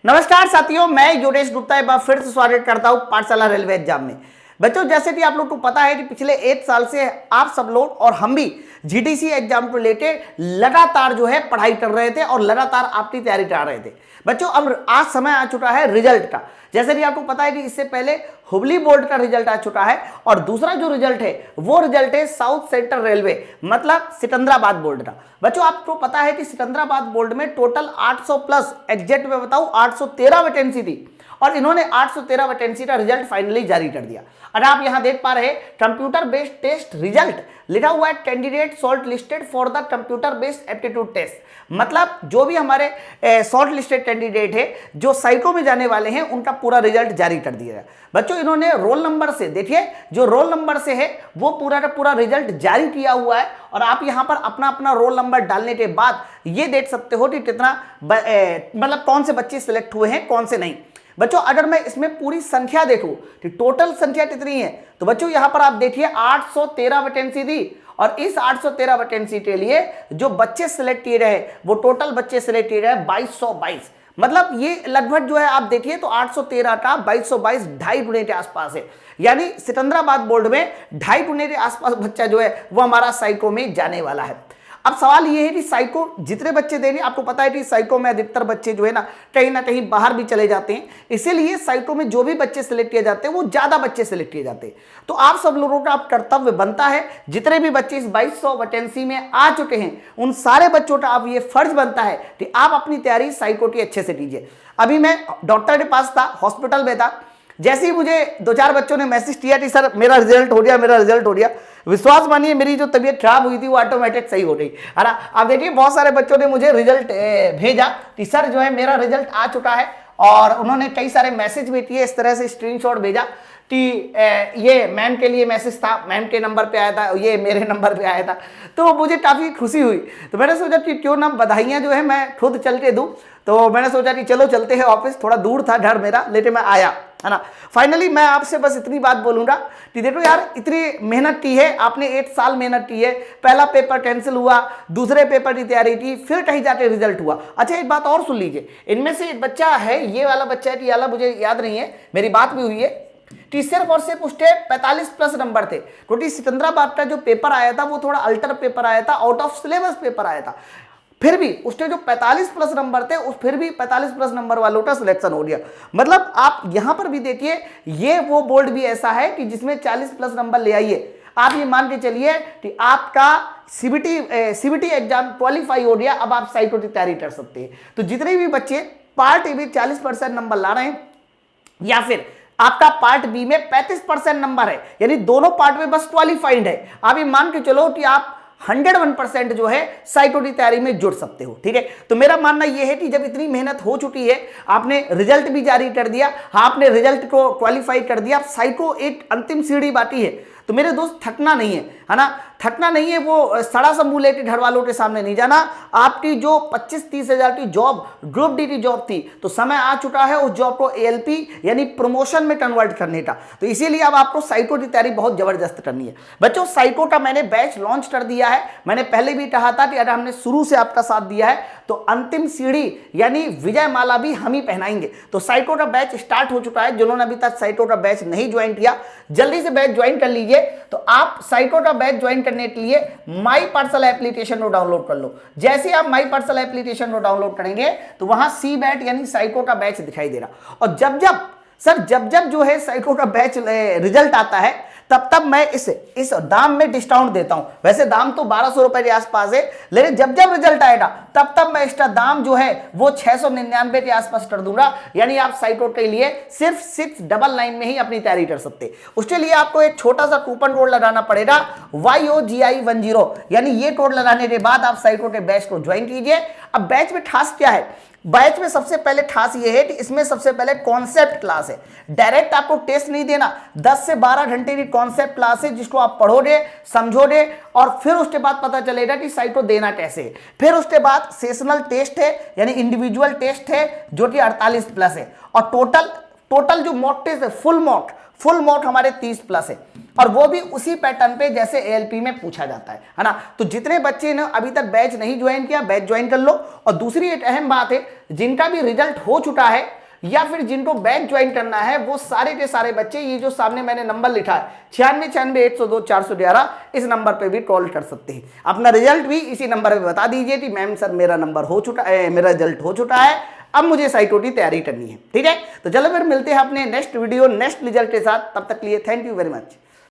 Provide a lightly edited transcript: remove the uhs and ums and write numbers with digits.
नमस्कार साथियों, मैं योगेश गुप्ता एक बार फिर से स्वागत करता हूं पाठशाला रेलवे एग्जाम में। बच्चों, जैसे कि आप लोग को पता है कि पिछले 1 साल से आप सब लोग और हम भी जीडीसी एग्जाम को लेकर लगातार जो है पढ़ाई कर रहे थे और लगातार आपकी तैयारी कर रहे थे। बच्चों, अब आज समय आ चुका है रिजल्ट का। जैसे कि आपको पता है कि इससे पहले हुबली बोर्ड का रिजल्ट आ चुका है और दूसरा जो रिजल्ट है वो रिजल्ट है साउथ सेंट्रल रेलवे मतलब सिकंदराबाद बोर्ड का। बच्चों, आपको पता है कि सिकंदराबाद बोर्ड में टोटल 800 प्लस, एग्जैक्ट में बताऊं 813 वैकेंसी थी और इन्होंने 813 वैकेंसी का रिजल्ट फाइनली जारी कर दिया। और आप यहां देख पा रहे हैं कंप्यूटर बेस्ड टेस्ट रिजल्ट लिखा हुआ है, candidate short listed for the computer based aptitude test. मतलब जो भी हमारे शॉर्ट लिस्टेड कैंडिडेट है जो साइको में जाने वाले हैं उनका पूरा रिजल्ट जारी कर दिया है। बच्चों, इन्होंने रोल नंबर से, देखिए जो रोल नंबर से है वो पूरा का पूरा रिजल्ट जारी किया हुआ है और आप यहां पर अपना अपना रोल नंबर डालने के बाद ये देख सकते हो कि कितना मतलब कौन से बच्चे सिलेक्ट हुए हैं कौन से नहीं। बच्चों, अगर मैं इसमें पूरी संख्या देखूं कि टोटल संख्या कितनी है तो बच्चों यहां पर आप देखिए 813 वैकेंसी थी और इस 813 वैकेंसी के लिए जो बच्चे सिलेक्ट किए रहे वो टोटल बच्चे सिलेक्ट किए रहे 2222। मतलब ये लगभग जो है आप देखिए तो 813 का 2222 2.5 गुने के आसपास है। यानी सिकंदराबाद बोर्ड में 2.5 गुने के आसपास बच्चा जो है वो हमारा साइको में जाने वाला है। अब सवाल ये है कि साइको जितने बच्चे देंगे, आपको पता है कि साइको में अधिकतर बच्चे जो है ना कहीं बाहर भी चले जाते हैं, इसीलिए साइको में जो भी बच्चे सिलेक्ट किए जाते हैं वो ज्यादा बच्चे सिलेक्ट किए जाते हैं। तो आप सब लोगों का आप कर्तव्य बनता है, जितने भी बच्चे इस 2200 वैकेंसी में आ चुके हैं उन सारे बच्चों का आप ये फर्ज बनता है कि आप अपनी तैयारी साइको की अच्छे से कीजिए। अभी मैं डॉक्टर के पास था, हॉस्पिटल में था, जैसे ही मुझे 2-4 बच्चों ने मैसेज किया कि सर मेरा रिजल्ट हो गया, मेरा रिजल्ट हो गया, विश्वास मानिए मेरी जो तबीयत खराब हुई थी वो ऑटोमेटिक सही हो गई है ना। अब देखिए बहुत सारे बच्चों ने मुझे रिजल्ट भेजा कि सर जो है मेरा रिजल्ट आ चुका है और उन्होंने कई सारे मैसेज भी किए, इस तरह से स्क्रीनशॉट भेजा कि ये मैम के लिए मैसेज था, मैम के नंबर पे आया था, ये मेरे नंबर पे आया था। तो मुझे काफ़ी खुशी हुई। तो मैंने सोचा कि क्यों ना बधाइयाँ जो है मैं खुद चल के दूँ। तो मैंने सोचा कि चलो चलते हैं ऑफिस, थोड़ा दूर था घर मेरा, लेकिन मैं आया, है ना। फाइनली मैं आपसे बस इतनी बात बोलूँगा कि देखो यार, इतनी मेहनत की है आपने, 1 साल मेहनत की है, पहला पेपर कैंसिल हुआ, दूसरे पेपर की तैयारी की, फिर कहीं जाके रिजल्ट हुआ। अच्छा एक बात और सुन लीजिए, इनमें से एक बच्चा है, ये वाला बच्चा है कि वाला मुझे याद नहीं है, मेरी बात भी हुई है कि सिर्फ और सिर्फ उसके 45 प्लस नंबर थे, क्योंकि सिकंदराबाद का जो पेपर आया था वो थोड़ा अल्टर पेपर आया था, आउट ऑफ सिलेबस पेपर आया था। फिर भी उसके जो 45 प्लस नंबर थे उस फिर भी 45 प्लस नंबर वालों का सिलेक्शन हो गया। मतलब आप यहां पर भी देखिए, ये वो बोर्ड भी ऐसा है कि जिसमें 40 प्लस नंबर ले आइए, आप ये मान के चलिए कि आपका सीबीटी एग्जाम क्वालिफाई हो गया, अब आप साइको की तैयारी कर सकते हैं। तो जितने भी बच्चे पार्ट ए में 40% नंबर ला रहे हैं या फिर आपका पार्ट बी में 35% नंबर है, यानी दोनों पार्ट में बस क्वालिफाइड है, आप ये मान के चलो कि आप 101% जो है साइको की तैयारी में जुड़ सकते हो। ठीक है, तो मेरा मानना यह है कि जब इतनी मेहनत हो चुकी है, आपने रिजल्ट भी जारी कर दिया, आपने रिजल्ट को क्वालिफाई कर दिया, साइको एक अंतिम सीढ़ी बाकी है, तो मेरे दोस्त थकना नहीं है ना, थकना नहीं है। वो सड़ा समूह लेके घर वालों के सामने नहीं जाना। आपकी जो 25-30 हजार की जॉब, ग्रुप डी की जॉब थी, तो समय आ चुका है उस जॉब को एएलपी यानी प्रमोशन में कन्वर्ट करने का। तो इसीलिए अब आपको साइको की तैयारी बहुत जबरदस्त करनी है। बच्चों, साइको का मैंने बैच लॉन्च कर दिया है। मैंने पहले भी कहा था कि अगर हमने शुरू से आपका साथ दिया है तो अंतिम सीढ़ी यानी विजय माला भी हम ही पहनाएंगे। तो साइको का बैच स्टार्ट हो चुका है। जिन्होंने अभी तक साइको का बैच नहीं ज्वाइन किया, जल्दी से बैच ज्वाइन कर लीजिए। तो आप साइको का बैच ज्वाइन करने के लिए माई पाठशाला एप्लीकेशन को डाउनलोड कर लो। जैसे आप माई पाठशाला एप्लीकेशन को डाउनलोड करेंगे तो वहां सी बैट यानी साइको का बैच दिखाई दे रहा। और जब जब जो है साइको का बैच रिजल्ट आता है तब तब मैं इस दाम में डिस्काउंट देता हूं। वैसे दाम तो 1200 रुपए के आसपास है, लेकिन जब रिजल्ट आएगा तब मैं इसका दाम जो है वो 699 के आसपास कर दूंगा। यानी आप साइको के लिए सिर्फ 699 में ही अपनी तैयारी कर सकते। उसके लिए आपको एक छोटा सा कूपन कोड लगाना पड़ेगा, YOGI10। यानी ये कोड लगाने के बाद आप साइको के बैच को ज्वाइन कीजिए। अब बैच में खास क्या है, बैच में सबसे पहले खास ये है कि इसमें सबसे पहले कॉन्सेप्ट क्लास है। डायरेक्ट आपको टेस्ट नहीं देना, 10 से 12 घंटे की कॉन्सेप्ट क्लास है जिसको आप पढ़ोगे, समझोगे और फिर उसके बाद पता चलेगा कि साइको देना कैसे है। फिर उसके बाद सेशनल टेस्ट है यानी इंडिविजुअल टेस्ट है जो कि 48 प्लस है और टोटल जो मॉक टेस्ट है फुल मॉक हमारे 30 प्लस है। और वो भी उसी पैटर्न पे जैसे एएलपी में पूछा जाता है ना। तो जितने बच्चे ने अभी तक बैच नहीं ज्वाइन किया, बैच ज्वाइन कर लो। और दूसरी एक अहम बात है, जिनका भी रिजल्ट हो चुका है या फिर जिनको बैच ज्वाइन करना है, वो सारे के सारे बच्चे ये जो सामने मैंने नंबर लिखा है 96968102 411, इस नंबर पे भी कॉल कर सकते हैं। अपना रिजल्ट भी इसी नंबर पे बता दीजिए कि मैम सर मेरा नंबर हो चुका है, मेरा रिजल्ट हो चुका है, अब मुझे साइटोटी तैयारी करनी है। ठीक है, तो चलो फिर मिलते हैं अपने नेक्स्ट वीडियो नेक्स्ट रिजल्ट के साथ। तब तक के लिए थैंक यू वेरी मच।